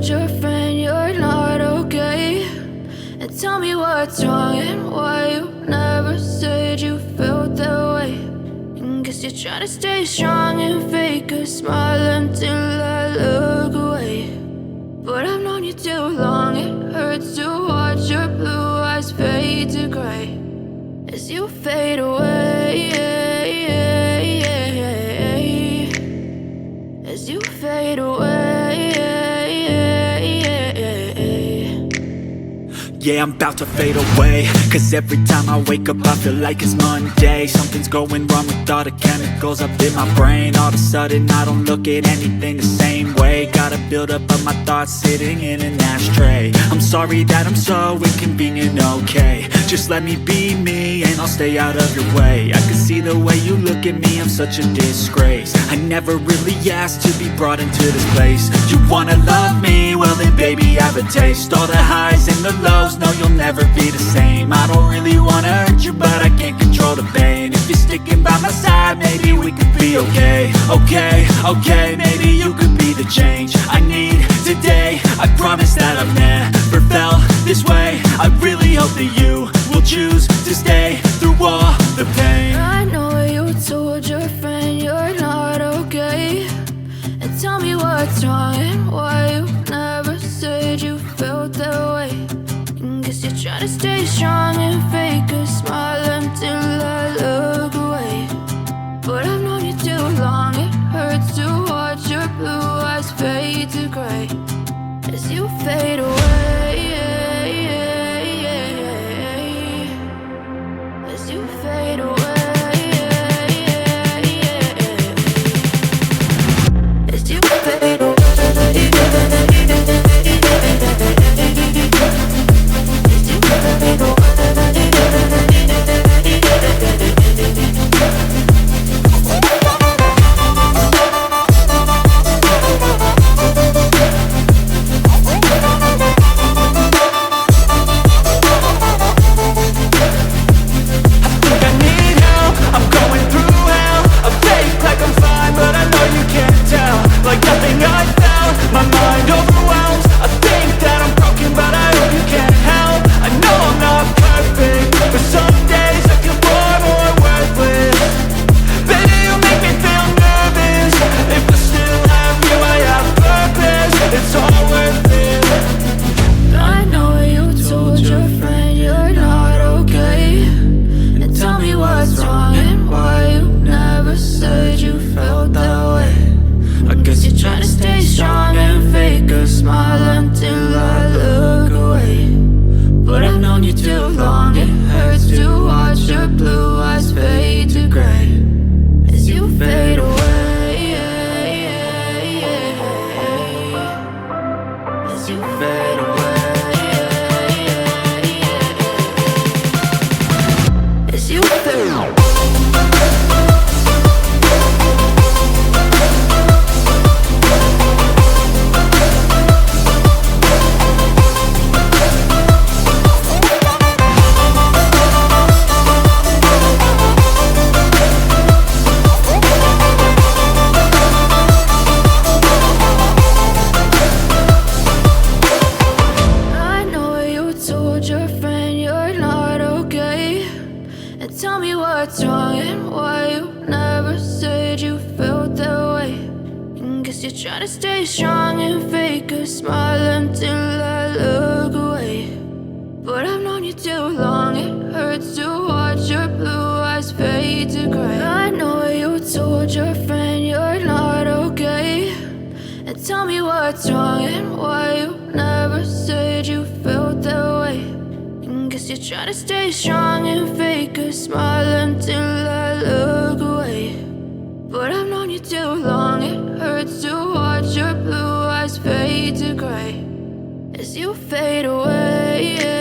told your friend you're not okay? And tell me what's wrong and why you never said you felt that way. And guess you're trying to stay strong and fake a smile until I look away. But I've known you too long, it hurts to watch your blue eyes fade to gray as you fade away, as you fade away. Yeah, I'm about to fade away, cause every time I wake up I feel like it's Monday. Something's going wrong with all the chemicals up in my brain. All of a sudden I don't look at anything the same way. Got a build up of my thoughts sitting in an ashtray. I'm sorry that I'm so inconvenient, okay? Just let me be me and I'll stay out of your way. I can see the way you look at me, I'm such a disgrace. I never really asked to be brought into this place. You wanna love me? Well then baby, have a taste. All the highs and the lows, no, you'll never be the same. I don't really wanna hurt you, but I can't control the pain. If you're sticking by my side, maybe we could be okay. Okay, maybe you could be the change I need today. I promise that I've never felt this way. I really hope that you will choose to stay through all the pain. I know you told your friend you're not okay. And tell me what's wrong and why you never said you felt that way. And guess you're trying to stay strong and fake a smile until I look away. But I've known you too long, it hurts to watch your blue eyes fade to gray as you fade away, as you fade away. Tell me what's wrong and why you never said you felt that way. And guess you're trying to stay strong and fake a smile until I look away. But I've known you too long, it hurts to watch your blue eyes fade to gray. I know you told your friend you're not okay. And tell me what's wrong and why you never said you felt that way. Guess you're trying to stay strong and fake a smile until I look away. But I've known you too long, it hurts to watch your blue eyes fade to gray as you fade away.